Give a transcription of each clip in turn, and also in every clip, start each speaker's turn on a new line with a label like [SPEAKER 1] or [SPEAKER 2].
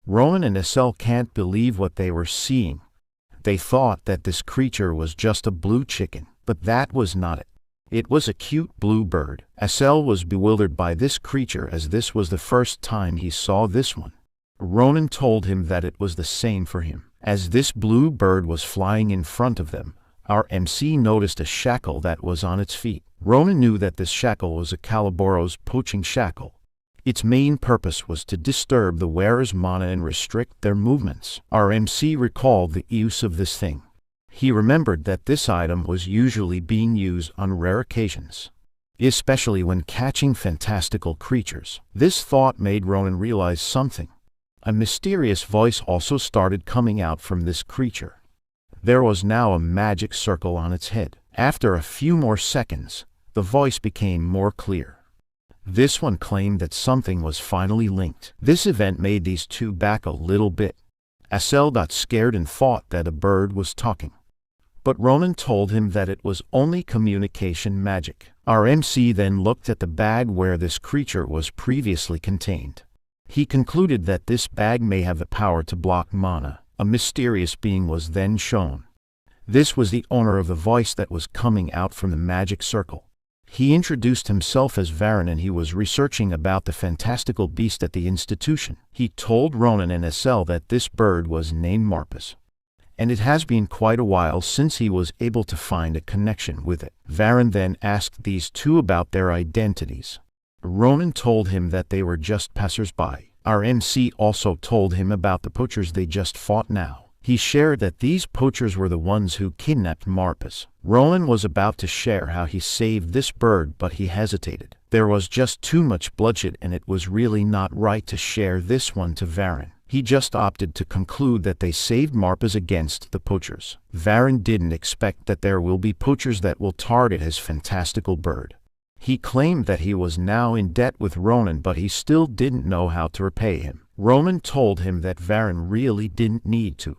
[SPEAKER 1] Ronan and Estelle can't believe what they were seeing. They thought that this creature was just a blue chicken, but that was not it. It was a cute blue bird. Estelle was bewildered by this creature as this was the first time he saw this one. Ronan told him that it was the same for him. As this blue bird was flying in front of them, our MC noticed a shackle that was on its feet. Ronan knew that this shackle was a Caliboro's poaching shackle. Its main purpose was to disturb the wearer's mana and restrict their movements. Our MC recalled the use of this thing. He remembered that this item was usually being used on rare occasions, especially when catching fantastical creatures. This thought made Ronan realize something. A mysterious voice also started coming out from this creature. There was now a magic circle on its head. After a few more seconds, the voice became more clear. This one claimed that something was finally linked. This event made these two back a little bit. Estelle got scared and thought that a bird was talking. But Ronan told him that it was only communication magic. Our MC then looked at the bag where this creature was previously contained. He concluded that this bag may have the power to block mana. A mysterious being was then shown. This was the owner of the voice that was coming out from the magic circle. He introduced himself as Varen and he was researching about the fantastical beast at the institution. He told Ronan and Estelle that this bird was named Marpus, and it has been quite a while since he was able to find a connection with it. Varen then asked these two about their identities. Ronan told him that they were just passers-by. Our MC also told him about the poachers they just fought now. He shared that these poachers were the ones who kidnapped Marpus. Ronan was about to share how he saved this bird, but he hesitated. There was just too much bloodshed and it was really not right to share this one to Varen. He just opted to conclude that they saved Marpus against the poachers. Varen didn't expect that there will be poachers that will target his fantastical bird. He claimed that he was now in debt with Ronan, but he still didn't know how to repay him. Ronan told him that Varen really didn't need to.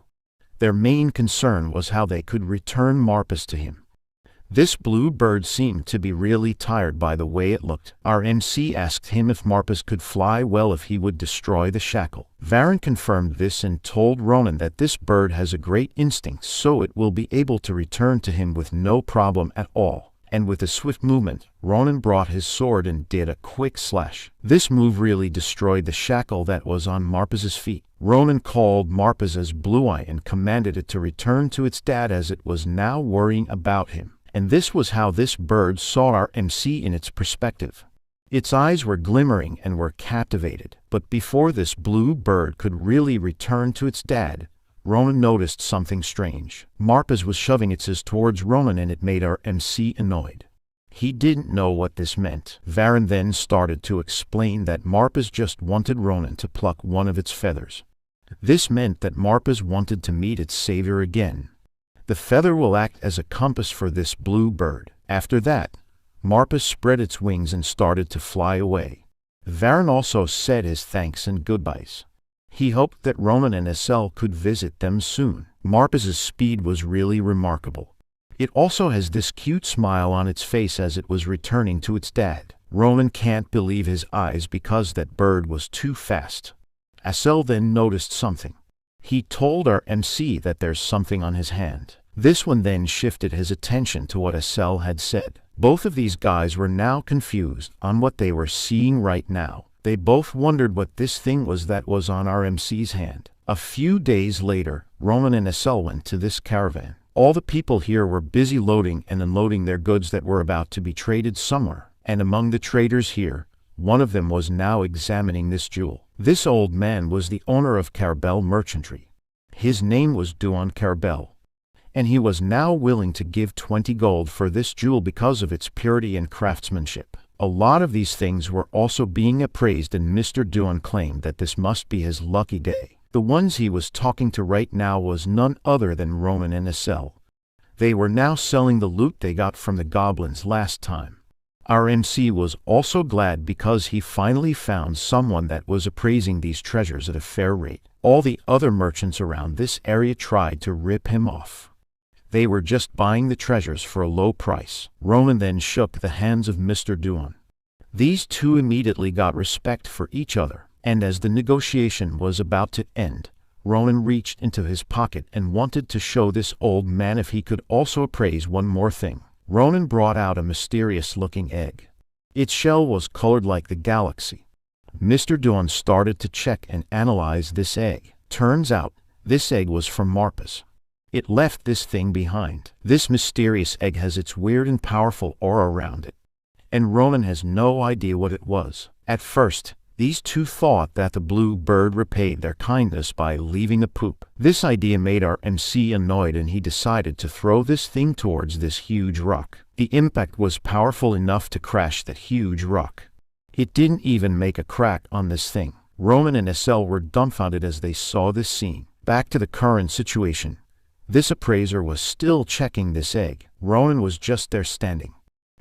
[SPEAKER 1] Their main concern was how they could return Marpus to him. This blue bird seemed to be really tired by the way it looked. Our MC asked him if Marpus could fly well if he would destroy the shackle. Varen confirmed this and told Ronan that this bird has a great instinct, so it will be able to return to him with no problem at all. And with a swift movement, Ronan brought his sword and did a quick slash. This move really destroyed the shackle that was on Marpus's feet. Ronan called Marpus as Blue Eye and commanded it to return to its dad as it was now worrying about him. And this was how this bird saw our MC in its perspective. Its eyes were glimmering and were captivated. But before this blue bird could really return to its dad, Ronan noticed something strange. Marpus was shoving its eyes towards Ronan and it made our MC annoyed. He didn't know what this meant. Varen then started to explain that Marpus just wanted Ronan to pluck one of its feathers. This meant that Marpus wanted to meet its savior again. The feather will act as a compass for this blue bird. After that, Marpus spread its wings and started to fly away. Varen also said his thanks and goodbyes. He hoped that Ronan and Estelle could visit them soon. Marpus's speed was really remarkable. It also has this cute smile on its face as it was returning to its dad. Ronan can't believe his eyes because that bird was too fast. Estelle then noticed something. He told our MC that there's something on his hand. This one then shifted his attention to what Estelle had said. Both of these guys were now confused on what they were seeing right now. They both wondered what this thing was that was on our MC's hand. A few days later, Ronan and Estelle went to this caravan. All the people here were busy loading and unloading their goods that were about to be traded somewhere. And among the traders here, one of them was now examining this jewel. This old man was the owner of Carabel Merchantry. His name was Duan Carabel, and he was now willing to give 20 gold for this jewel because of its purity and craftsmanship. A lot of these things were also being appraised, and Mr. Duan claimed that this must be his lucky day. The ones he was talking to right now was none other than Ronan and Estelle. They were now selling the loot they got from the goblins last time. Our MC was also glad because he finally found someone that was appraising these treasures at a fair rate. All the other merchants around this area tried to rip him off. They were just buying the treasures for a low price. Ronan then shook the hands of Mr. Duan. These two immediately got respect for each other. And as the negotiation was about to end, Ronan reached into his pocket and wanted to show this old man if he could also appraise one more thing. Ronan brought out a mysterious-looking egg. Its shell was colored like the galaxy. Mr. Dawn started to check and analyze this egg. Turns out, this egg was from Marpus. It left this thing behind. This mysterious egg has its weird and powerful aura around it, and Ronan has no idea what it was. At first, these two thought that the blue bird repaid their kindness by leaving a poop. This idea made our MC annoyed, and he decided to throw this thing towards this huge rock. The impact was powerful enough to crash that huge rock. It didn't even make a crack on this thing. Ronan and SL were dumbfounded as they saw this scene. Back to the current situation. This appraiser was still checking this egg. Ronan was just there standing.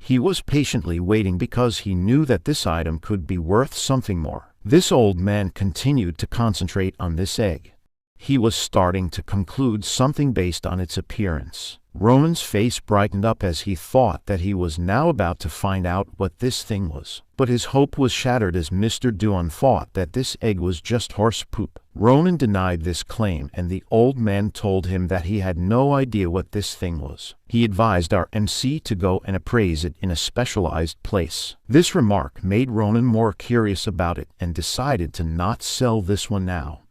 [SPEAKER 1] He was patiently waiting because he knew that this item could be worth something more. This old man continued to concentrate on this egg. He was starting to conclude something based on its appearance. Ronan's face brightened up as he thought that he was now about to find out what this thing was. But his hope was shattered as Mr. Dawn thought that this egg was just horse poop. Ronan denied this claim, and the old man told him that he had no idea what this thing was. He advised our MC to go and appraise it in a specialized place. This remark made Ronan more curious about it and decided to not sell this one now.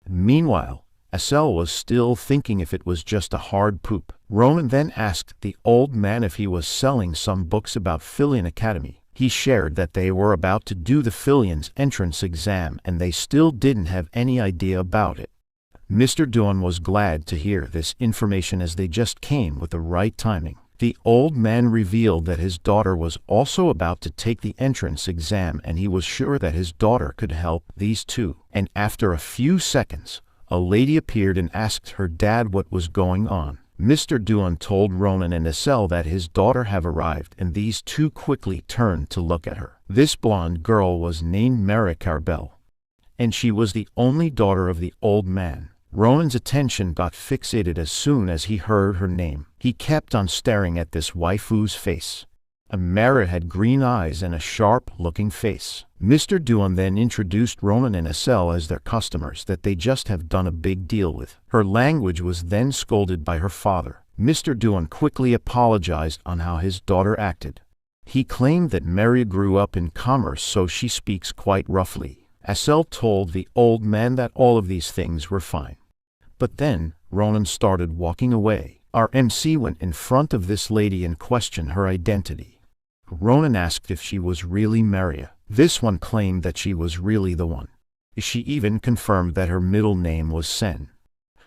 [SPEAKER 1] Meanwhile, SL was still thinking if it was just a hard poop. Ronan then asked the old man if he was selling some books about Filion Academy. He shared that they were about to do the Filion's entrance exam and they still didn't have any idea about it. Mr. Dawn was glad to hear this information as they just came with the right timing. The old man revealed that his daughter was also about to take the entrance exam, and he was sure that his daughter could help these two. And after a few seconds, a lady appeared and asked her dad what was going on. Mr. Dawn told Ronan and SL that his daughter have arrived, and these two quickly turned to look at her. This blonde girl was named Mara Carbell, and she was the only daughter of the old man. Ronan's attention got fixated as soon as he heard her name. He kept on staring at this waifu's face. Mara had green eyes and a sharp-looking face. Mr. Dawn then introduced Ronan and SL as their customers that they just have done a big deal with. Her language was then scolded by her father. Mr. Dawn quickly apologized on how his daughter acted. He claimed that Mary grew up in commerce, so she speaks quite roughly. SL told the old man that all of these things were fine. But then, Ronan started walking away. Our MC went in front of this lady and questioned her identity. Ronan asked if she was really Maria. This one claimed that she was really the one. She even confirmed that her middle name was Sen.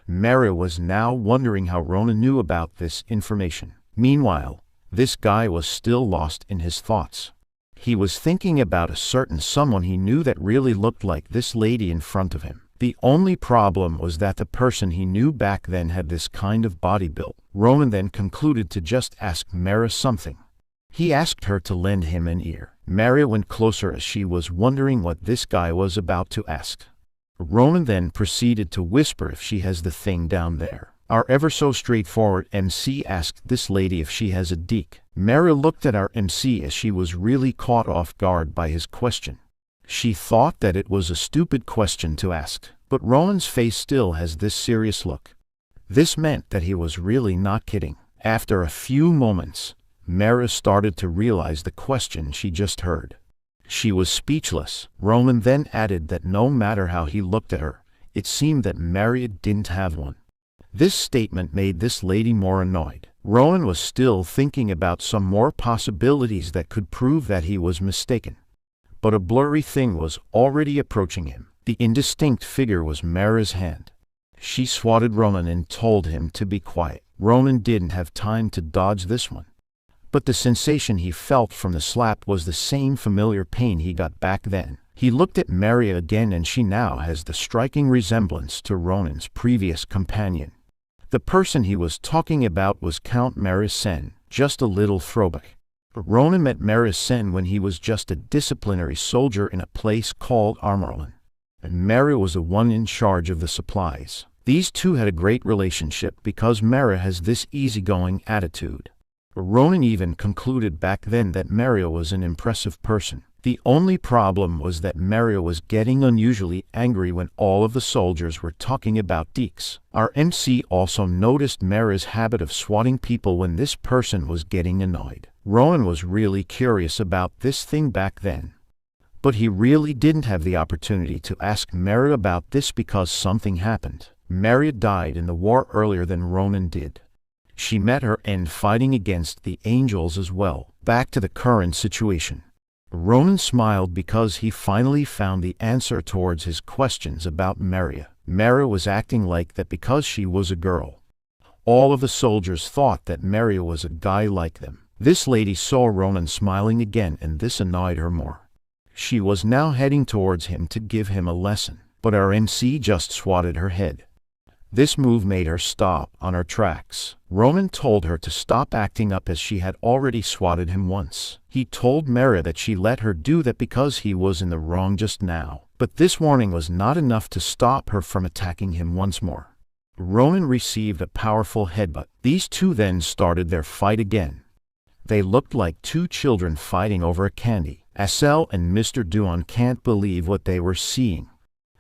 [SPEAKER 1] Maria was now wondering how Ronan knew about this information. Meanwhile, this guy was still lost in his thoughts. He was thinking about a certain someone he knew that really looked like this lady in front of him. The only problem was that the person he knew back then had this kind of body build. Ronan then concluded to just ask Mara something. He asked her to lend him an ear. Mara went closer as she was wondering what this guy was about to ask. Ronan then proceeded to whisper if she has the thing down there. Our ever-so-straightforward MC asked this lady if she has a deek. Mara looked at our MC as she was really caught off guard by his question. She thought that it was a stupid question to ask, but Ronan's face still has this serious look. This meant that he was really not kidding. After a few moments, Mara started to realize the question she just heard. She was speechless. Ronan then added that no matter how he looked at her, it seemed that Mara didn't have one. This statement made this lady more annoyed. Ronan was still thinking about some more possibilities that could prove that he was mistaken. But a blurry thing was already approaching him. The indistinct figure was Mara's hand. She swatted Ronan and told him to be quiet. Ronan didn't have time to dodge this one. But the sensation he felt from the slap was the same familiar pain he got back then. He looked at Mara again, and she now has the striking resemblance to Ronan's previous companion. The person he was talking about was Count Mara Sen, just a little throwback. Ronan met Mara Sen when he was just a disciplinary soldier in a place called Armorland, and Mara was the one in charge of the supplies. These two had a great relationship because Mara has this easygoing attitude. Ronan even concluded back then that Mara was an impressive person. The only problem was that Maria was getting unusually angry when all of the soldiers were talking about Deeks. Our MC also noticed Maria's habit of swatting people when this person was getting annoyed. Ronan was really curious about this thing back then, but he really didn't have the opportunity to ask Maria about this because something happened. Maria died in the war earlier than Ronan did. She met her end fighting against the angels as well. Back to the current situation. Ronan smiled because he finally found the answer towards his questions about Maria. Maria was acting like that because she was a girl. All of the soldiers thought that Maria was a guy like them. This lady saw Ronan smiling again, and this annoyed her more. She was now heading towards him to give him a lesson, but our MC just swatted her head. This move made her stop on her tracks. Ronan told her to stop acting up as she had already swatted him once. He told Maria that she let her do that because he was in the wrong just now. But this warning was not enough to stop her from attacking him once more. Ronan received a powerful headbutt. These two then started their fight again. They looked like two children fighting over a candy. Asel and Mr. Duan can't believe what they were seeing.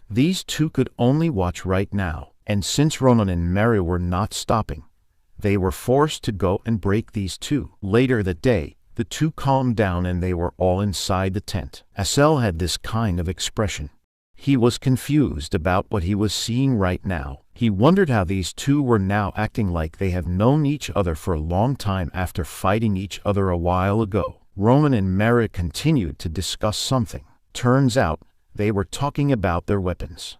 [SPEAKER 1] These two could only watch right now. And since Ronan and Maria were not stopping, they were forced to go and break these two. Later that day, the two calmed down and they were all inside the tent. Asel had this kind of expression. He was confused about what he was seeing right now. He wondered how these two were now acting like they have known each other for a long time after fighting each other a while ago. Ronan and Maria continued to discuss something. Turns out, they were talking about their weapons.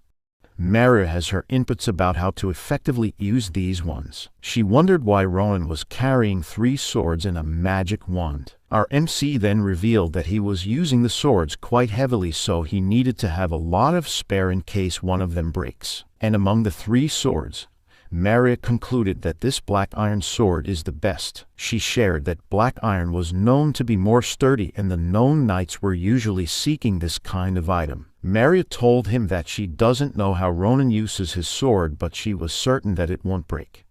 [SPEAKER 1] Maria has her inputs about how to effectively use these ones. She wondered why Ronan was carrying 3 swords and a magic wand. Our MC then revealed that he was using the swords quite heavily, so he needed to have a lot of spare in case one of them breaks. And among the 3 swords, Maria concluded that this black iron sword is the best. She shared that black iron was known to be more sturdy and the known knights were usually seeking this kind of item. Maria told him that she doesn't know how Ronan uses his sword, but she was certain that it won't break.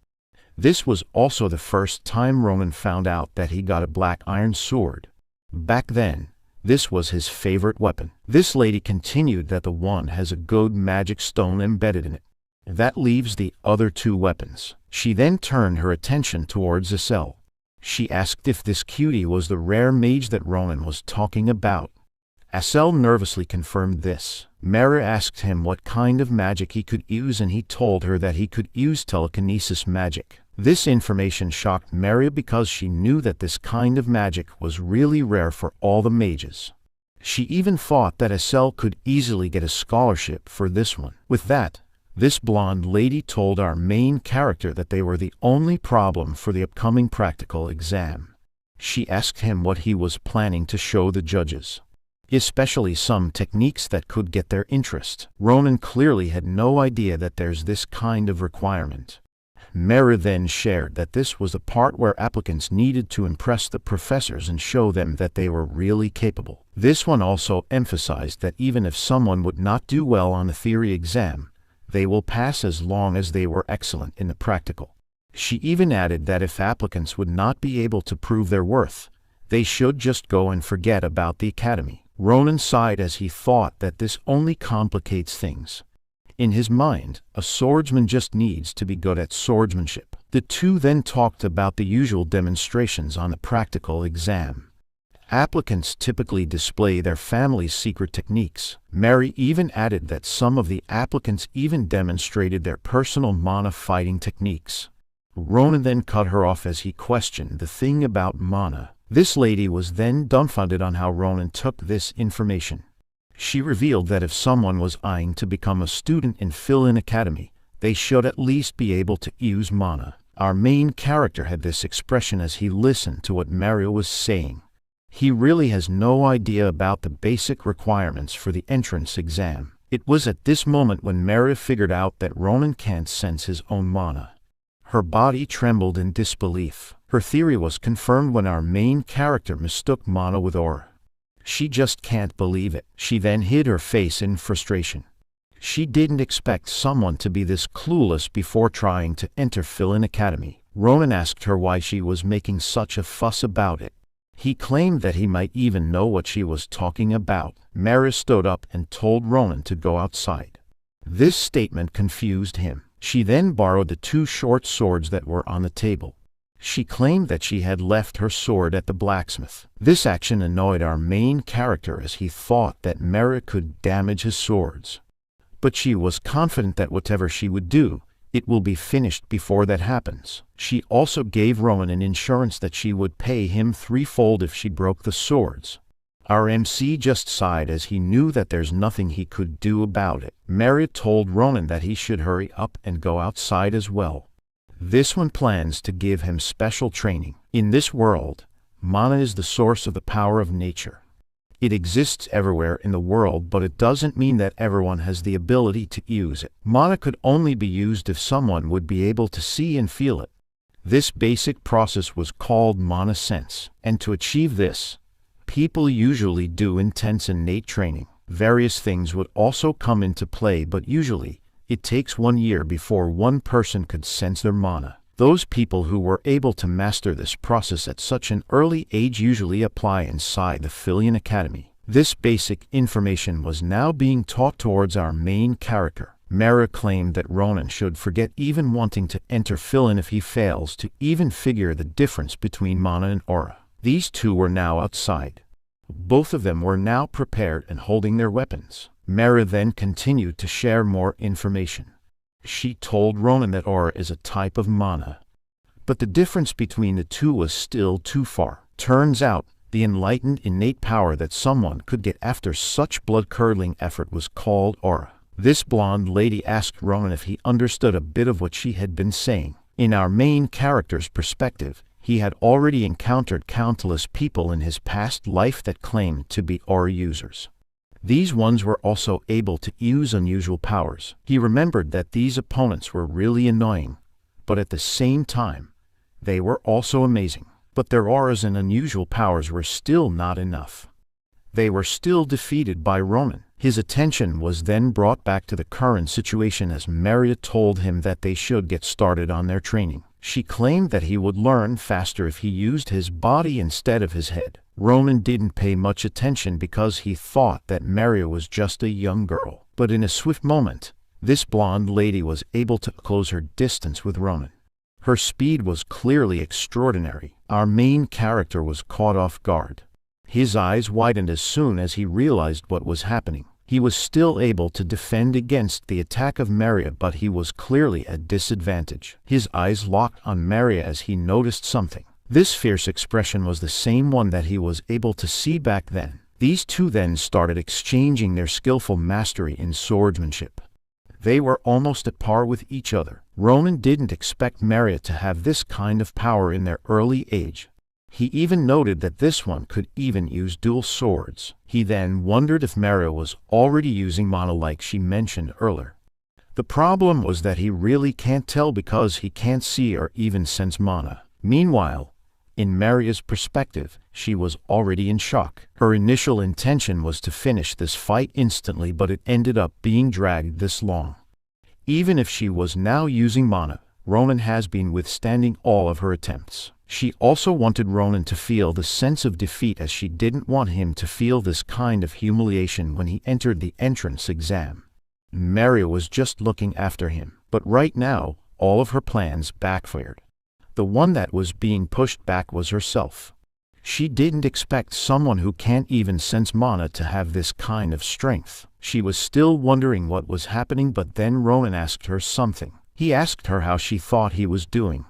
[SPEAKER 1] This was also the first time Ronan found out that he got a black iron sword. Back then, this was his favorite weapon. This lady continued that the one has a good magic stone embedded in it. That leaves the other 2 weapons. She then turned her attention towards Asel. She asked if this cutie was the rare mage that Ronan was talking about. Asel nervously confirmed this. Maria asked him what kind of magic he could use, and he told her that he could use telekinesis magic. This information shocked Maria because she knew that this kind of magic was really rare for all the mages. She even thought that Asel could easily get a scholarship for this one. With that, this blonde lady told our main character that they were the only problem for the upcoming practical exam. She asked him what he was planning to show the judges, especially some techniques that could get their interest. Ronan clearly had no idea that there's this kind of requirement. Maria then shared that this was the part where applicants needed to impress the professors and show them that they were really capable. This one also emphasized that even if someone would not do well on a theory exam, they will pass as long as they were excellent in the practical. She even added that if applicants would not be able to prove their worth, they should just go and forget about the academy. Ronan sighed as he thought that this only complicates things. In his mind, a swordsman just needs to be good at swordsmanship. The two then talked about the usual demonstrations on the practical exam. Applicants typically display their family's secret techniques. Mary even added that some of the applicants even demonstrated their personal mana fighting techniques. Ronan then cut her off as he questioned the thing about mana. This lady was then dumbfounded on how Ronan took this information. She revealed that if someone was eyeing to become a student in Fill-In Academy, they should at least be able to use mana. Our main character had this expression as he listened to what Mario was saying. He really has no idea about the basic requirements for the entrance exam. It was at this moment when Maria figured out that Ronan can't sense his own mana. Her body trembled in disbelief. Her theory was confirmed when our main character mistook mana with aura. She just can't believe it. She then hid her face in frustration. She didn't expect someone to be this clueless before trying to enter Fill-In Academy. Ronan asked her why she was making such a fuss about it. He claimed that he might even know what she was talking about. Mara stood up and told Ronan to go outside. This statement confused him. She then borrowed the two short swords that were on the table. She claimed that she had left her sword at the blacksmith. This action annoyed our main character as he thought that Mara could damage his swords. But she was confident that whatever she would do, it will be finished before that happens. She also gave Ronan an insurance that she would pay him threefold if she broke the swords. Our MC just sighed as he knew that there's nothing he could do about it. Mara told Ronan that he should hurry up and go outside as well. This one plans to give him special training. In this world, mana is the source of the power of nature. It exists everywhere in the world, but it doesn't mean that everyone has the ability to use it. Mana could only be used if someone would be able to see and feel it. This basic process was called mana sense, and to achieve this, people usually do intense innate training. Various things would also come into play, but usually, it takes 1 year before one person could sense their mana. Those people who were able to master this process at such an early age usually apply inside the Filion Academy. This basic information was now being taught towards our main character. Mara claimed that Ronan should forget even wanting to enter Filion if he fails to even figure the difference between mana and aura. These two were now outside. Both of them were now prepared and holding their weapons. Mara then continued to share more information. She told Ronan that aura is a type of mana. But the difference between the two was still too far. Turns out, the enlightened innate power that someone could get after such blood-curdling effort was called aura. This blonde lady asked Ronan if he understood a bit of what she had been saying. In our main character's perspective, he had already encountered countless people in his past life that claimed to be aura users. These ones were also able to use unusual powers. He remembered that these opponents were really annoying, but at the same time, they were also amazing. But their auras and unusual powers were still not enough. They were still defeated by Ronan. His attention was then brought back to the current situation as Maria told him that they should get started on their training. She claimed that he would learn faster if he used his body instead of his head. Ronan didn't pay much attention because he thought that Maria was just a young girl. But in a swift moment, this blonde lady was able to close her distance with Ronan. Her speed was clearly extraordinary. Our main character was caught off guard. His eyes widened as soon as he realized what was happening. He was still able to defend against the attack of Maria, but he was clearly at disadvantage. His eyes locked on Maria as he noticed something. This fierce expression was the same one that he was able to see back then. These two then started exchanging their skillful mastery in swordsmanship. They were almost at par with each other. Ronan didn't expect Maria to have this kind of power in their early age. He even noted that this one could even use dual swords. He then wondered if Maria was already using mana like she mentioned earlier. The problem was that he really can't tell because he can't see or even sense mana. Meanwhile, in Maria's perspective, she was already in shock. Her initial intention was to finish this fight instantly, but it ended up being dragged this long. Even if she was now using mana, Ronan has been withstanding all of her attempts. She also wanted Ronan to feel the sense of defeat, as she didn't want him to feel this kind of humiliation when he entered the entrance exam. Maria was just looking after him, but right now, all of her plans backfired. The one that was being pushed back was herself. She didn't expect someone who can't even sense mana to have this kind of strength. She was still wondering what was happening, but then Ronan asked her something. He asked her how she thought he was doing.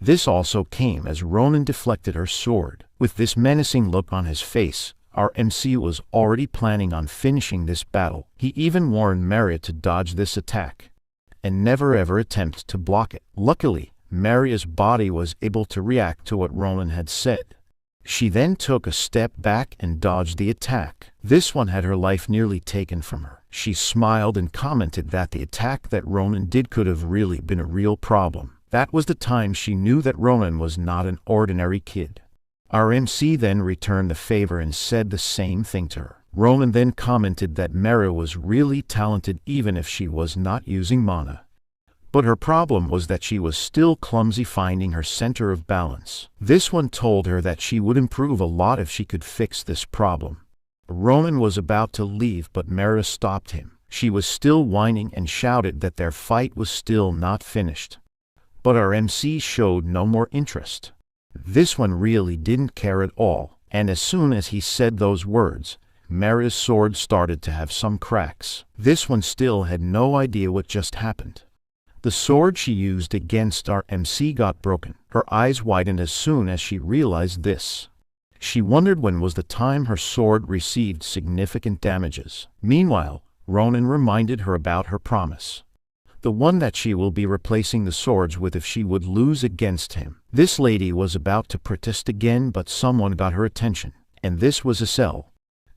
[SPEAKER 1] This also came as Ronan deflected her sword. With this menacing look on his face, our MC was already planning on finishing this battle. He even warned Maria to dodge this attack, and never ever attempt to block it. Luckily, Maria's body was able to react to what Ronan had said. She then took a step back and dodged the attack. This one had her life nearly taken from her. She smiled and commented that the attack that Ronan did could have really been a real problem. That was the time she knew that Ronan was not an ordinary kid. Our MC then returned the favor and said the same thing to her. Ronan then commented that Maria was really talented even if she was not using mana. But her problem was that she was still clumsy finding her center of balance. This one told her that she would improve a lot if she could fix this problem. Ronan was about to leave, but Mara stopped him. She was still whining and shouted that their fight was still not finished. But our MC showed no more interest. This one really didn't care at all, and as soon as he said those words, Mara's sword started to have some cracks. This one still had no idea what just happened. The sword she used against our MC got broken. Her eyes widened as soon as she realized this. She wondered when was the time her sword received significant damages. Meanwhile, Ronan reminded her about her promise. The one that she will be replacing the swords with if she would lose against him. This lady was about to protest again, but someone got her attention, and this was Asel.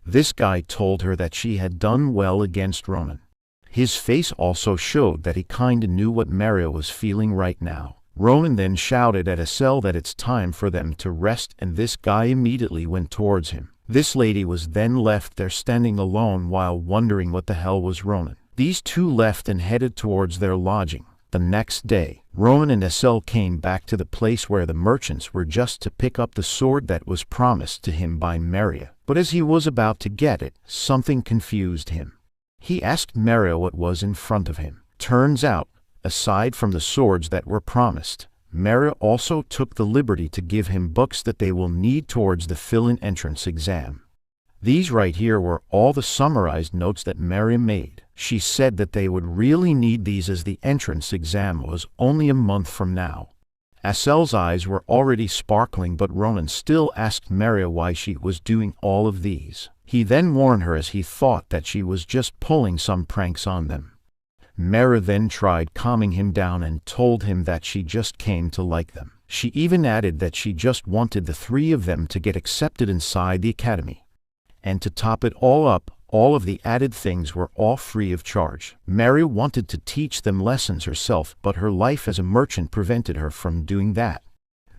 [SPEAKER 1] This guy told her that she had done well against Ronan. His face also showed that he kinda knew what Mario was feeling right now. Ronan then shouted at Asel that it's time for them to rest, and this guy immediately went towards him. This lady was then left there standing alone while wondering what the hell was Ronan. These two left and headed towards their lodging. The next day, Ronan and Asel came back to the place where the merchants were just to pick up the sword that was promised to him by Maria. But as he was about to get it, something confused him. He asked Mario what was in front of him. Turns out, aside from the swords that were promised, Mario also took the liberty to give him books that they will need towards the fill-in entrance exam. These right here were all the summarized notes that Maria made. She said that they would really need these as the entrance exam was only a month from now. Asel's eyes were already sparkling, but Ronan still asked Maria why she was doing all of these. He then warned her as he thought that she was just pulling some pranks on them. Maria then tried calming him down and told him that she just came to like them. She even added that she just wanted the three of them to get accepted inside the academy. And to top it all up, all of the added things were all free of charge. Maria wanted to teach them lessons herself, but her life as a merchant prevented her from doing that.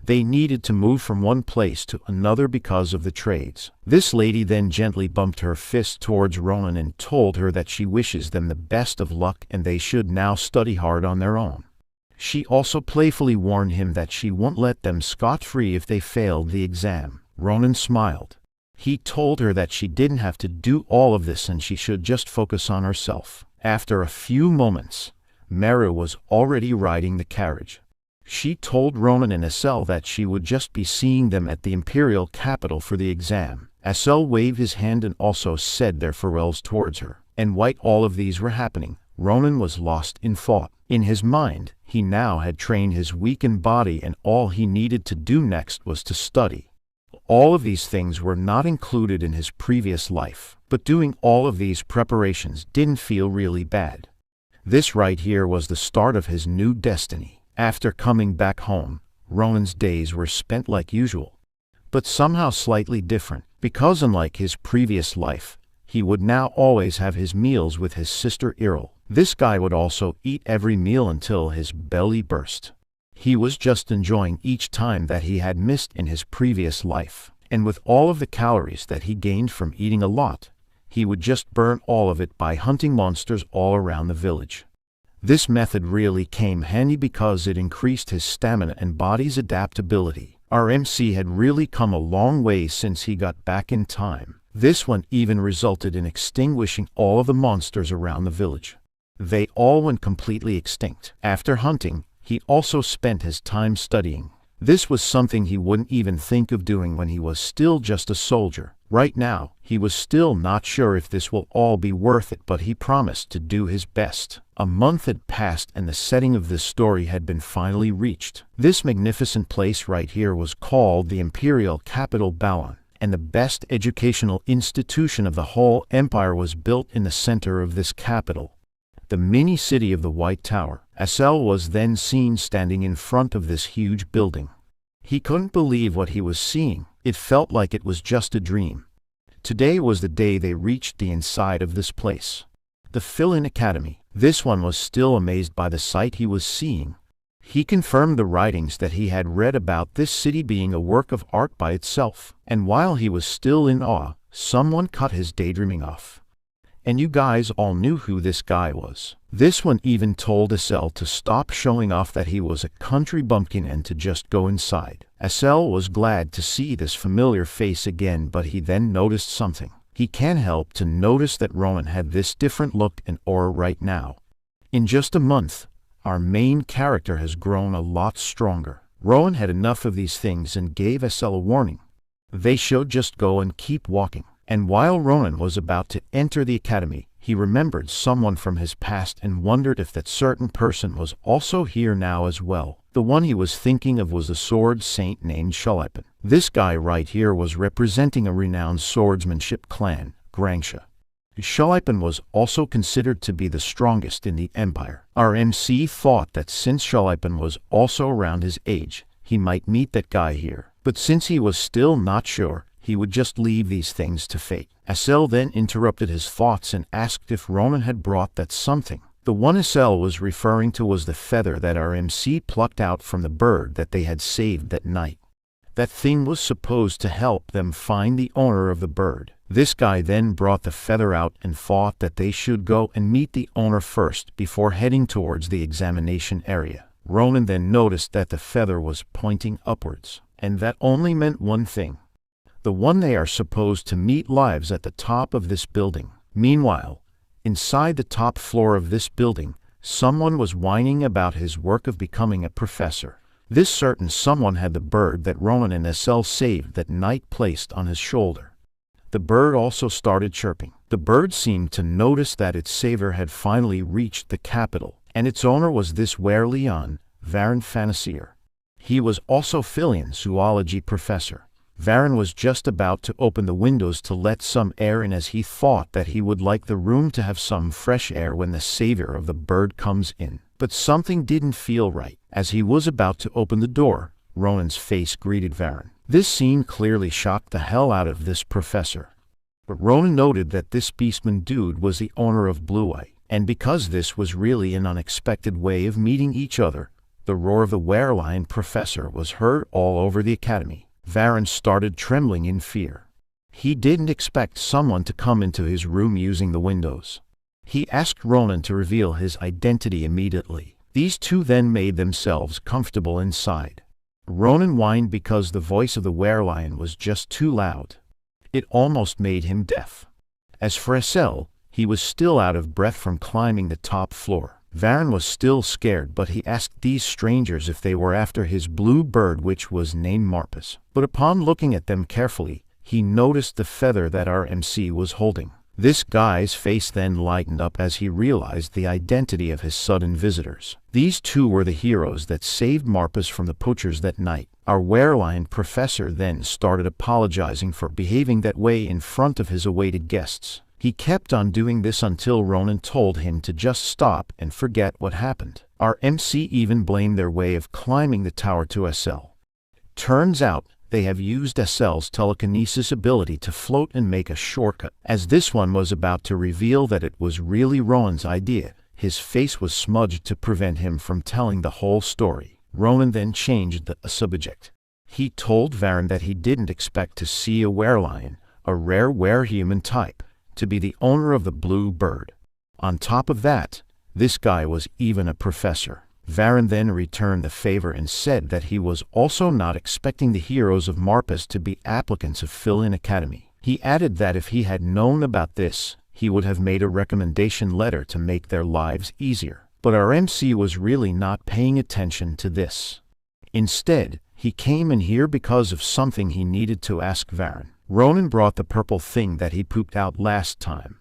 [SPEAKER 1] They needed to move from one place to another because of the trades. This lady then gently bumped her fist towards Ronan and told her that she wishes them the best of luck and they should now study hard on their own. She also playfully warned him that she won't let them scot-free if they failed the exam. Ronan smiled. He told her that she didn't have to do all of this and she should just focus on herself. After a few moments, Maria was already riding the carriage. She told Ronan and Asel that she would just be seeing them at the imperial capital for the exam. Asel waved his hand and also said their farewells towards her. And while all of these were happening, Ronan was lost in thought. In his mind, he now had trained his weakened body and all he needed to do next was to study. All of these things were not included in his previous life, but doing all of these preparations didn't feel really bad. This right here was the start of his new destiny. After coming back home, Ronan's days were spent like usual, but somehow slightly different, because unlike his previous life, he would now always have his meals with his sister Errol. This guy would also eat every meal until his belly burst. He was just enjoying each time that he had missed in his previous life, and with all of the calories that he gained from eating a lot, he would just burn all of it by hunting monsters all around the village. This method really came handy because it increased his stamina and body's adaptability. Our MC had really come a long way since he got back in time. This one even resulted in extinguishing all of the monsters around the village. They all went completely extinct. After hunting, he also spent his time studying. This was something he wouldn't even think of doing when he was still just a soldier. Right now, he was still not sure if this will all be worth it, but he promised to do his best. A month had passed and the setting of this story had been finally reached. This magnificent place right here was called the Imperial Capital Balon, and the best educational institution of the whole empire was built in the center of this capital. The mini city of the White Tower. Asel was then seen standing in front of this huge building. He couldn't believe what he was seeing. It felt like it was just a dream. Today was the day they reached the inside of this place. The Fill-In Academy. This one was still amazed by the sight he was seeing. He confirmed the writings that he had read about this city being a work of art by itself. And while he was still in awe, someone cut his daydreaming off. and you guys all knew who this guy was. This one even told SL to stop showing off that he was a country bumpkin and to just go inside. SL was glad to see this familiar face again, but he then noticed something. He can't help to notice that Ronan had this different look and aura right now. In just a month, our main character has grown a lot stronger. Rowan had enough of these things and gave SL a warning. They should just go and keep walking. And while Ronan was about to enter the academy, he remembered someone from his past and wondered if that certain person was also here now as well. The one he was thinking of was a sword saint named Shalipan. This guy right here was representing a renowned swordsmanship clan, Grangsha. Shalipan was also considered to be the strongest in the empire. Our MC thought that since Shalipan was also around his age, he might meet that guy here. But since he was still not sure, he would just leave these things to fate. SL then interrupted his thoughts and asked if Ronan had brought that something. The one SL was referring to was the feather that our MC plucked out from the bird that they had saved that night. That thing was supposed to help them find the owner of the bird. This guy then brought the feather out and thought that they should go and meet the owner first before heading towards the examination area. Ronan then noticed that the feather was pointing upwards, and that only meant one thing. The one they are supposed to meet lives at the top of this building. Meanwhile, inside the top floor of this building, someone was whining about his work of becoming a professor. This certain someone had the bird that Ronan and SL saved that night placed on his shoulder. The bird also started chirping. The bird seemed to notice that its savior had finally reached the capital, and its owner was this Leon, Varan Fanasier. He was also Filian zoology professor. Varan was just about to open the windows to let some air in as he thought that he would like the room to have some fresh air when the savior of the bird comes in. But something didn't feel right. As he was about to open the door, Ronan's face greeted Varan. This scene clearly shocked the hell out of this professor. But Ronan noted that this beastman dude was the owner of Blue Eye, and because this was really an unexpected way of meeting each other, the roar of the werelion professor was heard all over the academy. Varan started trembling in fear. He didn't expect someone to come into his room using the windows. He asked Ronan to reveal his identity immediately. These two then made themselves comfortable inside. Ronan whined because the voice of the werelion was just too loud. It almost made him deaf. As for SL, he was still out of breath from climbing the top floor. Varan was still scared, but he asked these strangers if they were after his blue bird, which was named Marpus. But upon looking at them carefully, he noticed the feather that our MC was holding. This guy's face then lightened up as he realized the identity of his sudden visitors. These two were the heroes that saved Marpus from the poachers that night. Our werelion professor then started apologizing for behaving that way in front of his awaited guests. He kept on doing this until Ronan told him to just stop and forget what happened. Our MC even blamed their way of climbing the tower to SL. Turns out, they have used SL's telekinesis ability to float and make a shortcut. As this one was about to reveal that it was really Ronan's idea, his face was smudged to prevent him from telling the whole story. Ronan then changed the subject. He told Varan that he didn't expect to see a werelion, a rare werehuman type, to be the owner of the blue bird. On top of that, this guy was even a professor. Varan then returned the favor and said that he was also not expecting the heroes of Marpus to be applicants of Filian Academy. He added that if he had known about this, he would have made a recommendation letter to make their lives easier. But our MC was really not paying attention to this. Instead, he came in here because of something he needed to ask Varan. Ronan brought the purple thing that he pooped out last time.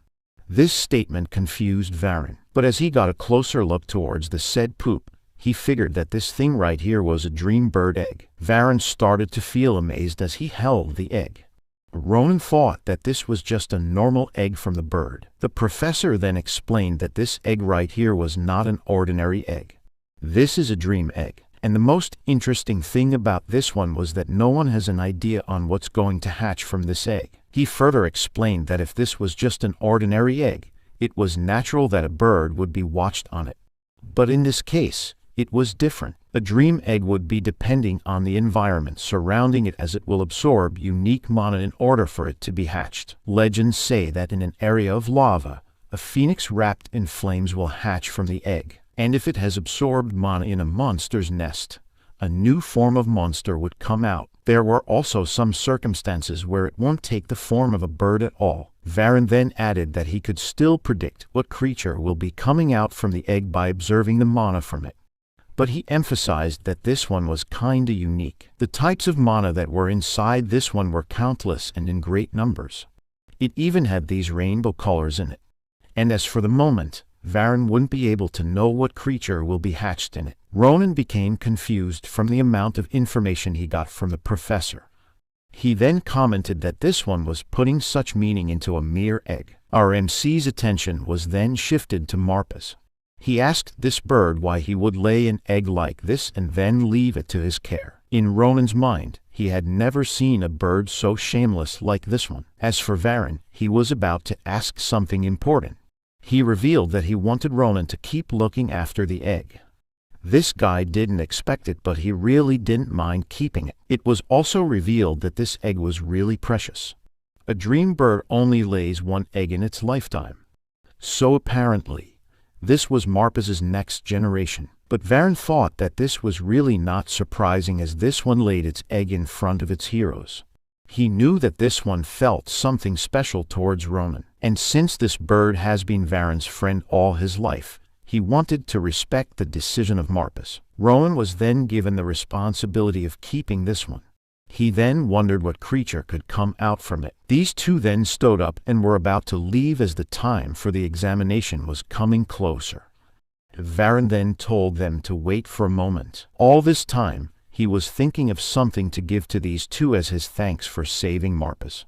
[SPEAKER 1] This statement confused Varan, but as he got a closer look towards the said poop, he figured that this thing right here was a dream bird egg. Varan started to feel amazed as he held the egg. Ronan thought that this was just a normal egg from the bird. The professor then explained that this egg right here was not an ordinary egg. This is a dream egg. And the most interesting thing about this one was that no one has an idea on what's going to hatch from this egg. He further explained that if this was just an ordinary egg, it was natural that a bird would be watched on it. But in this case, it was different. A dream egg would be depending on the environment surrounding it, as it will absorb unique mana in order for it to be hatched. Legends say that in an area of lava, a phoenix wrapped in flames will hatch from the egg, and if it has absorbed mana in a monster's nest, a new form of monster would come out. There were also some circumstances where it won't take the form of a bird at all. Varen then added that he could still predict what creature will be coming out from the egg by observing the mana from it. But he emphasized that this one was kinda unique. The types of mana that were inside this one were countless and in great numbers. It even had these rainbow colors in it. And as for the moment, Varen wouldn't be able to know what creature will be hatched in it. Ronan became confused from the amount of information he got from the professor. He then commented that this one was putting such meaning into a mere egg. Our MC's attention was then shifted to Marpes. He asked this bird why he would lay an egg like this and then leave it to his care. In Ronan's mind, he had never seen a bird so shameless like this one. As for Varen, he was about to ask something important. He revealed that he wanted Ronan to keep looking after the egg. This guy didn't expect it, but he really didn't mind keeping it. It was also revealed that this egg was really precious. A dream bird only lays one egg in its lifetime. So apparently, this was Marpes's next generation. But Varen thought that this was really not surprising, as this one laid its egg in front of its heroes. He knew that this one felt something special towards Ronan, and since this bird has been Varen's friend all his life, he wanted to respect the decision of Marpes. Ronan was then given the responsibility of keeping this one. He then wondered what creature could come out from it. These two then stood up and were about to leave as the time for the examination was coming closer. Varen then told them to wait for a moment. All this time, he was thinking of something to give to these two as his thanks for saving Marpes.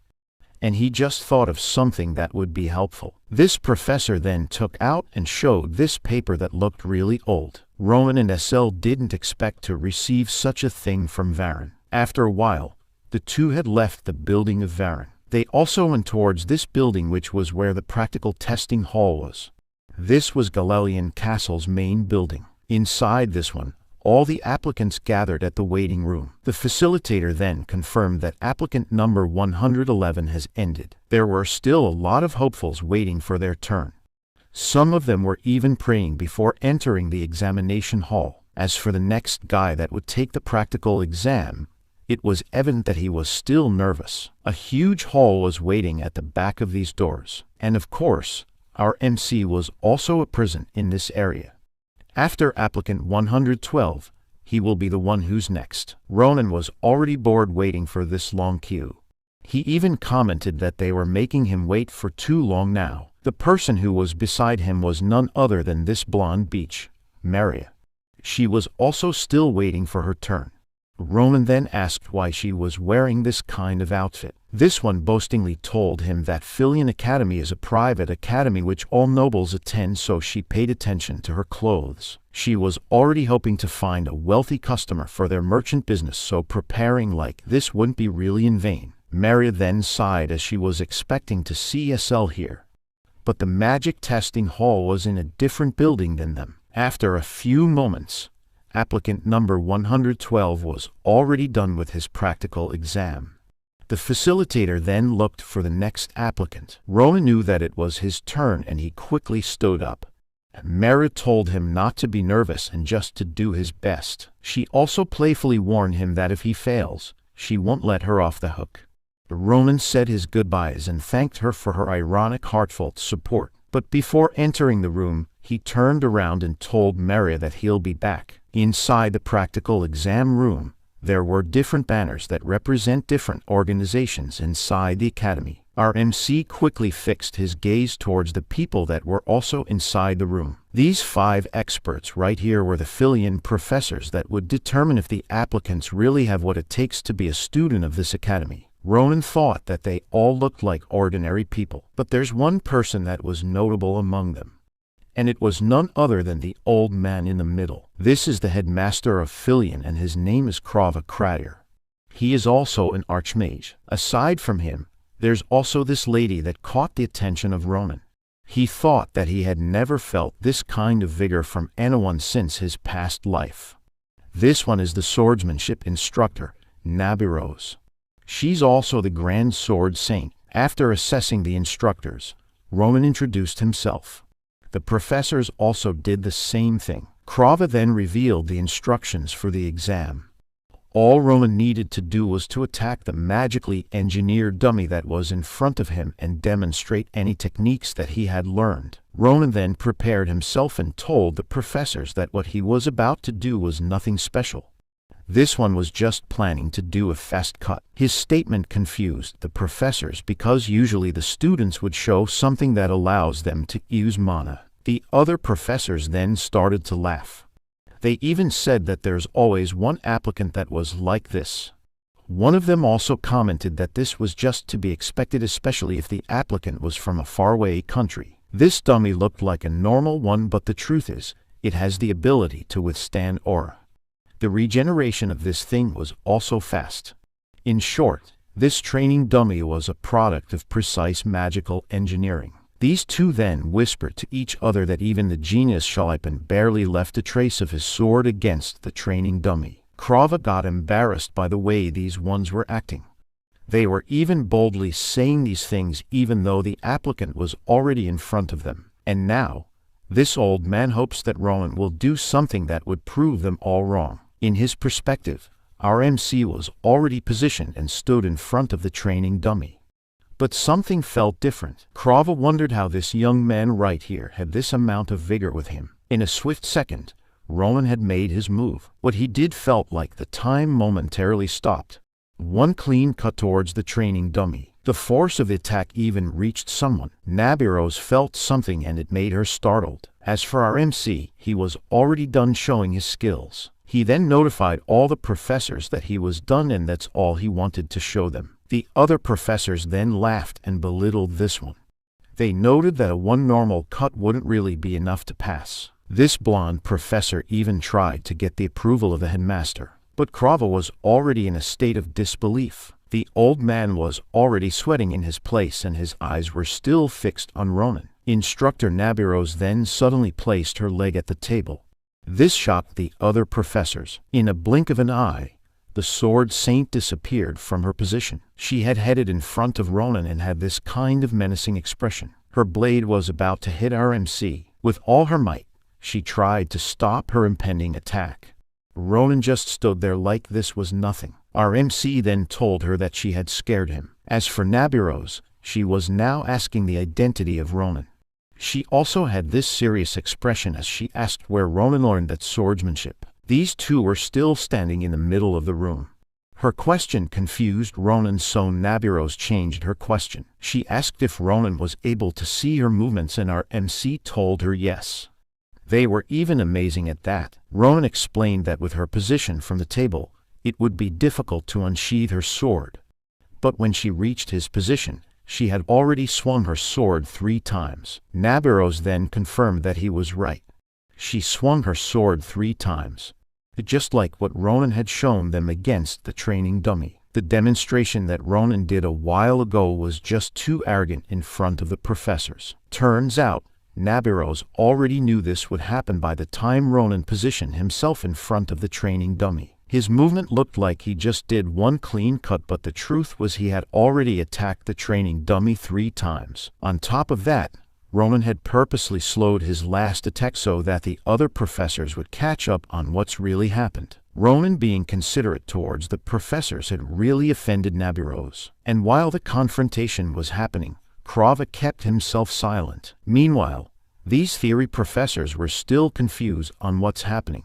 [SPEAKER 1] And he just thought of something that would be helpful. This professor then took out and showed this paper that looked really old. Ronan and SL didn't expect to receive such a thing from Varen. After a while, the two had left the building of Varen. They also went towards this building, which was where the practical testing hall was. This was Galelian Castle's main building. Inside this one, all the applicants gathered at the waiting room. The facilitator then confirmed that applicant number 111 has ended. There were still a lot of hopefuls waiting for their turn. Some of them were even praying before entering the examination hall. As for the next guy that would take the practical exam, it was evident that he was still nervous. A huge hall was waiting at the back of these doors. And of course, our MC was also present in this area. After applicant 112, he will be the one who's next. Ronan was already bored waiting for this long queue. He even commented that they were making him wait for too long now. The person who was beside him was none other than this blonde beach, Maria. She was also still waiting for her turn. Ronan then asked why she was wearing this kind of outfit. This one boastingly told him that Filion Academy is a private academy which all nobles attend, so she paid attention to her clothes. She was already hoping to find a wealthy customer for their merchant business, so preparing like this wouldn't be really in vain. Maria then sighed as she was expecting to see SL here. But the magic testing hall was in a different building than them. After a few moments, applicant number 112 was already done with his practical exam. The facilitator then looked for the next applicant. Ronan knew that it was his turn and he quickly stood up. Mara told him not to be nervous and just to do his best. She also playfully warned him that if he fails, she won't let her off the hook. Ronan said his goodbyes and thanked her for her ironic, heartfelt support. But before entering the room, he turned around and told Maria that he'll be back. Inside the practical exam room, there were different banners that represent different organizations inside the academy. Our MC quickly fixed his gaze towards the people that were also inside the room. These 5 experts right here were the Filion professors that would determine if the applicants really have what it takes to be a student of this academy. Ronan thought that they all looked like ordinary people, but there's one person that was notable among them. And it was none other than the old man in the middle. This is the headmaster of Filion, and his name is Krava Kratier. He is also an archmage. Aside from him, there's also this lady that caught the attention of Ronan. He thought that he had never felt this kind of vigor from anyone since his past life. This one is the swordsmanship instructor, Nabiros. She's also the Grand Sword Saint. After assessing the instructors, Ronan introduced himself. The professors also did the same thing. Krava then revealed the instructions for the exam. All Ronan needed to do was to attack the magically engineered dummy that was in front of him and demonstrate any techniques that he had learned. Ronan then prepared himself and told the professors that what he was about to do was nothing special. This one was just planning to do a fast cut. His statement confused the professors because usually the students would show something that allows them to use mana. The other professors then started to laugh. They even said that there's always one applicant that was like this. One of them also commented that this was just to be expected, especially if the applicant was from a faraway country. This dummy looked like a normal one, but the truth is, it has the ability to withstand aura. The regeneration of this thing was also fast. In short, this training dummy was a product of precise magical engineering. These two then whispered to each other that even the genius Shalipan barely left a trace of his sword against the training dummy. Krava got embarrassed by the way these ones were acting. They were even boldly saying these things even though the applicant was already in front of them. And now, this old man hopes that Ronan will do something that would prove them all wrong. In his perspective, our MC was already positioned and stood in front of the training dummy. But something felt different. Krava wondered how this young man right here had this amount of vigor with him. In a swift second, Ronan had made his move. What he did felt like the time momentarily stopped. One clean cut towards the training dummy. The force of the attack even reached someone. Nabiros felt something and it made her startled. As for our MC, he was already done showing his skills. He then notified all the professors that he was done and that's all he wanted to show them. The other professors then laughed and belittled this one. They noted that a one normal cut wouldn't really be enough to pass. This blonde professor even tried to get the approval of the headmaster. But Krava was already in a state of disbelief. The old man was already sweating in his place and his eyes were still fixed on Ronan. Instructor Nabiros then suddenly placed her leg at the table. This shocked the other professors. In a blink of an eye, the sword saint disappeared from her position. She had headed in front of Ronan and had this kind of menacing expression. Her blade was about to hit our MC. With all her might, she tried to stop her impending attack. Ronan just stood there like this was nothing. Our MC then told her that she had scared him. As for Nabiros, she was now asking the identity of Ronan. She also had this serious expression as she asked where Ronan learned that swordsmanship. These two were still standing in the middle of the room. Her question confused Ronan, so Nabiros changed her question. She asked if Ronan was able to see her movements and our MC told her yes. They were even amazing at that. Ronan explained that with her position from the table, it would be difficult to unsheath her sword. But when she reached his position, she had already swung her sword 3 times. Nabiros then confirmed that he was right. She swung her sword 3 times. Just like what Ronan had shown them against the training dummy. The demonstration that Ronan did a while ago was just too arrogant in front of the professors. Turns out, Nabiros already knew this would happen by the time Ronan positioned himself in front of the training dummy. His movement looked like he just did one clean cut, but the truth was he had already attacked the training dummy 3 times. On top of that, Ronan had purposely slowed his last attack so that the other professors would catch up on what's really happened. Ronan being considerate towards the professors had really offended Nabiros. And while the confrontation was happening, Krava kept himself silent. Meanwhile, these theory professors were still confused on what's happening.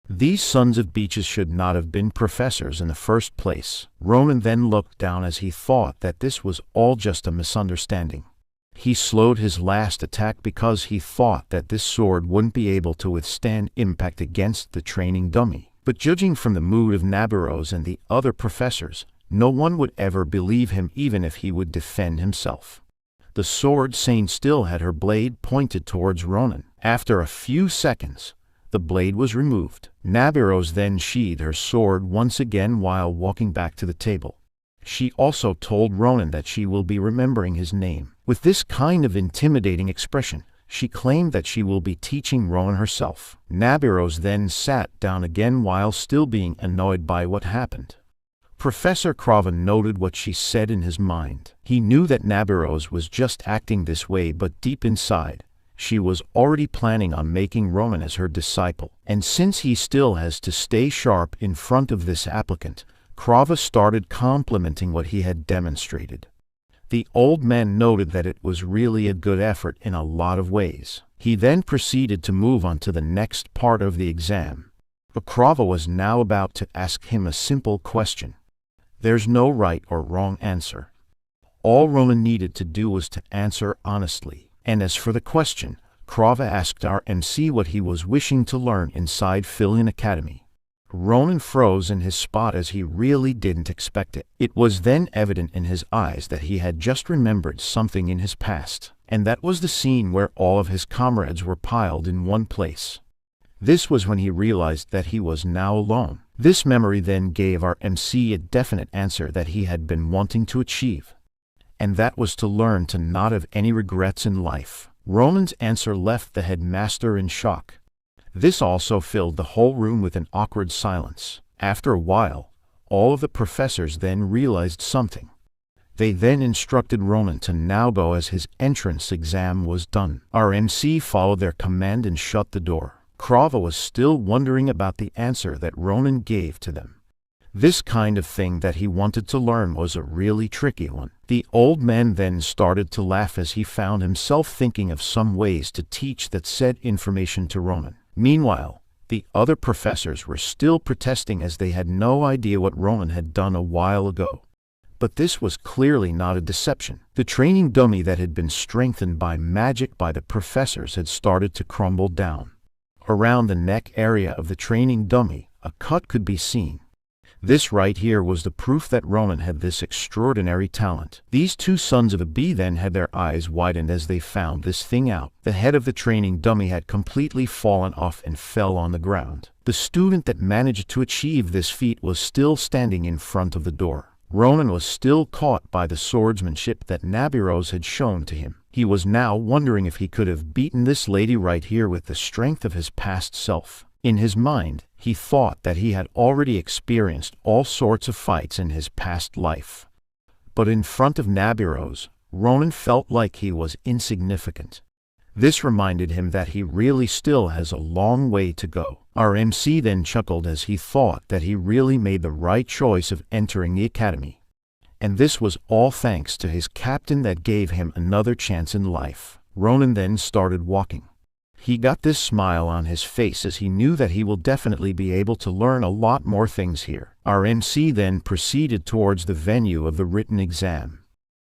[SPEAKER 1] These sons of beaches should not have been professors in the first place. Ronan then looked down as he thought that this was all just a misunderstanding. He slowed his last attack because he thought that this sword wouldn't be able to withstand impact against the training dummy. But judging from the mood of Nabiros and the other professors, no one would ever believe him even if he would defend himself. The sword saint still had her blade pointed towards Ronan. After a few seconds, the blade was removed. Nabiros then sheathed her sword once again while walking back to the table. She also told Ronan that she will be remembering his name. With this kind of intimidating expression, she claimed that she will be teaching Ronan herself. Nabiros then sat down again while still being annoyed by what happened. Professor Craven noted what she said in his mind. He knew that Nabiros was just acting this way, but deep inside, she was already planning on making Ronan as her disciple. And since he still has to stay sharp in front of this applicant, Krava started complimenting what he had demonstrated. The old man noted that it was really a good effort in a lot of ways. He then proceeded to move on to the next part of the exam. Krava was now about to ask him a simple question. There's no right or wrong answer. All Ronan needed to do was to answer honestly. And as for the question, Krava asked our MC what he was wishing to learn inside Fillion Academy. Ronan froze in his spot as he really didn't expect it. It was then evident in his eyes that he had just remembered something in his past, and that was the scene where all of his comrades were piled in one place. This was when he realized that he was now alone. This memory then gave our MC a definite answer that he had been wanting to achieve, and that was to learn to not have any regrets in life. Ronan's answer left the headmaster in shock. This also filled the whole room with an awkward silence. After a while, all of the professors then realized something. They then instructed Ronan to now go as his entrance exam was done. Our MC followed their command and shut the door. Krava was still wondering about the answer that Ronan gave to them. This kind of thing that he wanted to learn was a really tricky one. The old man then started to laugh as he found himself thinking of some ways to teach that said information to Ronan. Meanwhile, the other professors were still protesting as they had no idea what Ronan had done a while ago. But this was clearly not a deception. The training dummy that had been strengthened by magic by the professors had started to crumble down. Around the neck area of the training dummy, a cut could be seen. This right here was the proof that Ronan had this extraordinary talent. These two sons of a bee then had their eyes widened as they found this thing out. The head of the training dummy had completely fallen off and fell on the ground. The student that managed to achieve this feat was still standing in front of the door. Ronan was still caught by the swordsmanship that Nabiros had shown to him. He was now wondering if he could have beaten this lady right here with the strength of his past self. In his mind, he thought that he had already experienced all sorts of fights in his past life. But in front of Nabiros, Ronan felt like he was insignificant. This reminded him that he really still has a long way to go. Our MC then chuckled as he thought that he really made the right choice of entering the academy. And this was all thanks to his captain that gave him another chance in life. Ronan then started walking. He got this smile on his face as he knew that he will definitely be able to learn a lot more things here. Our MC then proceeded towards the venue of the written exam.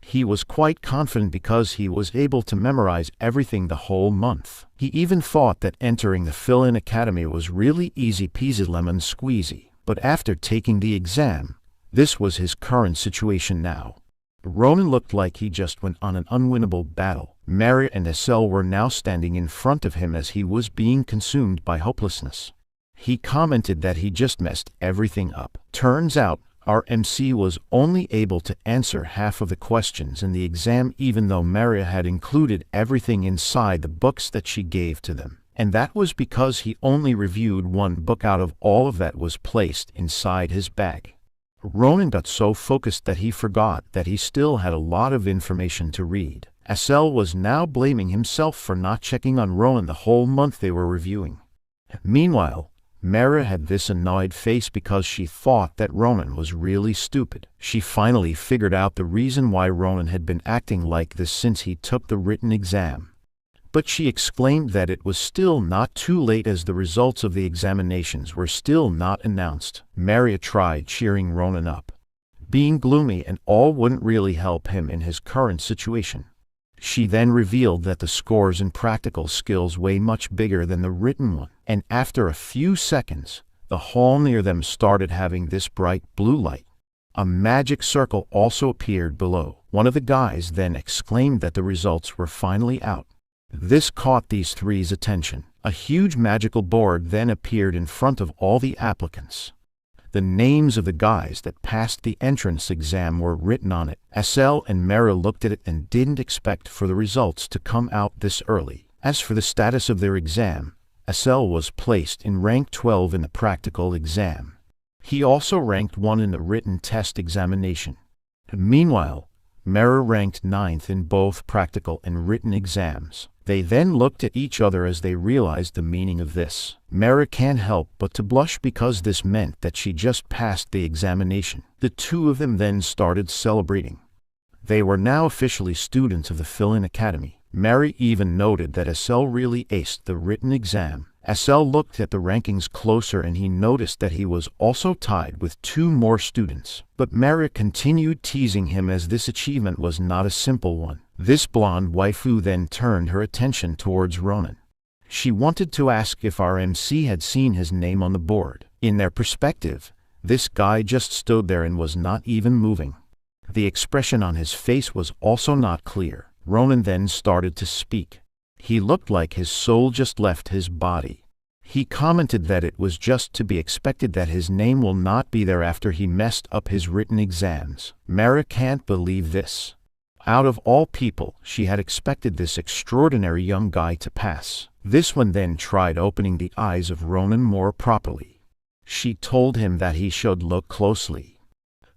[SPEAKER 1] He was quite confident because he was able to memorize everything the whole month. He even thought that entering the Fillion Academy was really easy peasy lemon squeezy. But after taking the exam, this was his current situation now. Ronan looked like he just went on an unwinnable battle. Maria and Estelle were now standing in front of him as he was being consumed by hopelessness. He commented that he just messed everything up. Turns out, our MC was only able to answer half of the questions in the exam even though Maria had included everything inside the books that she gave to them. And that was because he only reviewed one book out of all of that was placed inside his bag. Ronan got so focused that he forgot that he still had a lot of information to read. Estelle was now blaming himself for not checking on Ronan the whole month they were reviewing. Meanwhile, Mara had this annoyed face because she thought that Ronan was really stupid. She finally figured out the reason why Ronan had been acting like this since he took the written exam. But she exclaimed that it was still not too late as the results of the examinations were still not announced. Maria tried cheering Ronan up. Being gloomy and all wouldn't really help him in his current situation. She then revealed that the scores in practical skills way much bigger than the written one. And after a few seconds, the hall near them started having this bright blue light. A magic circle also appeared below. One of the guys then exclaimed that the results were finally out. This caught these three's attention. A huge magical board then appeared in front of all the applicants. The names of the guys that passed the entrance exam were written on it. Estelle and Mara looked at it and didn't expect for the results to come out this early. As for the status of their exam, Estelle was placed in rank 12 in the practical exam. He also ranked 1 in the written test examination. Meanwhile, Mera ranked 9th in both practical and written exams. They then looked at each other as they realized the meaning of this. Mera can't help but to blush because this meant that she just passed the examination. The two of them then started celebrating. They were now officially students of the Fill-In Academy. Mary even noted that SL really aced the written exam. SL looked at the rankings closer and he noticed that he was also tied with 2 more students. But Mary continued teasing him as this achievement was not a simple one. This blonde waifu then turned her attention towards Ronan. She wanted to ask if our MC had seen his name on the board. In their perspective, this guy just stood there and was not even moving. The expression on his face was also not clear. Ronan then started to speak. He looked like his soul just left his body. He commented that it was just to be expected that his name will not be there after he messed up his written exams. Mara can't believe this. Out of all people, she had expected this extraordinary young guy to pass. This one then tried opening the eyes of Ronan more properly. She told him that he should look closely.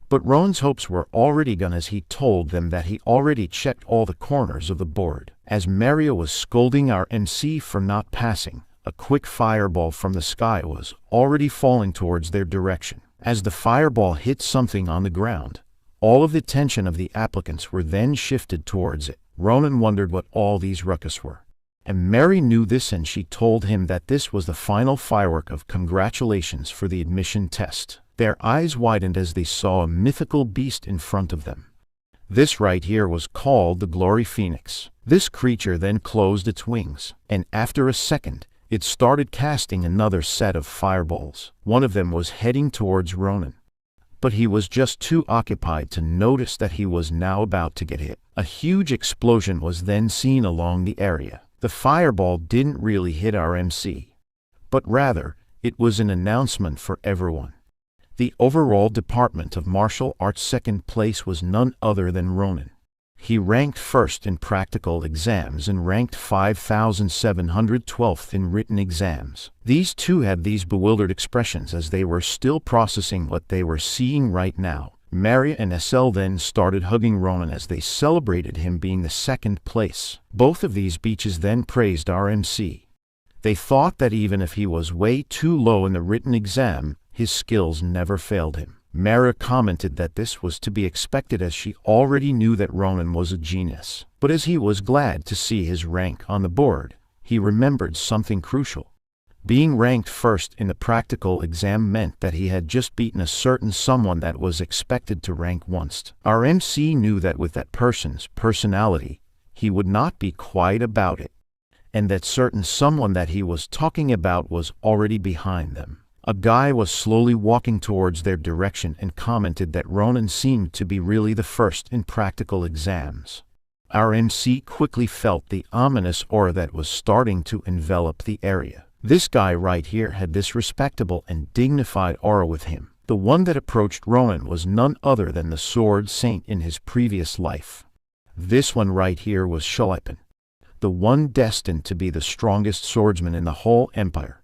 [SPEAKER 1] But Ronan's hopes were already gone as he told them that he already checked all the corners of the board. As Maria was scolding our MC for not passing, a quick fireball from the sky was already falling towards their direction. As the fireball hit something on the ground, all of the attention of the applicants were then shifted towards it. Ronan wondered what all these ruckus were. And Mary knew this and she told him that this was the final firework of congratulations for the admission test. Their eyes widened as they saw a mythical beast in front of them. This right here was called the Glory Phoenix. This creature then closed its wings, and after a second, it started casting another set of fireballs. One of them was heading towards Ronan. But he was just too occupied to notice that he was now about to get hit. A huge explosion was then seen along the area. The fireball didn't really hit our MC, but rather, it was an announcement for everyone. The overall Department of Martial Arts second place was none other than Ronan. He ranked first in practical exams and ranked 5,712th in written exams. These two had these bewildered expressions as they were still processing what they were seeing right now. Maria and SL then started hugging Ronan as they celebrated him being the second place. Both of these beaches then praised our MC. They thought that even if he was way too low in the written exam, his skills never failed him. Mara commented that this was to be expected as she already knew that Ronan was a genius. But as he was glad to see his rank on the board, he remembered something crucial. Being ranked first in the practical exam meant that he had just beaten a certain someone that was expected to rank once. Our MC knew that with that person's personality, he would not be quiet about it, and that certain someone that he was talking about was already behind them. A guy was slowly walking towards their direction and commented that Ronan seemed to be really the first in practical exams. Our MC quickly felt the ominous aura that was starting to envelop the area. This guy right here had this respectable and dignified aura with him. The one that approached Ronan was none other than the Sword Saint in his previous life. This one right here was Shalipan, the one destined to be the strongest swordsman in the whole empire.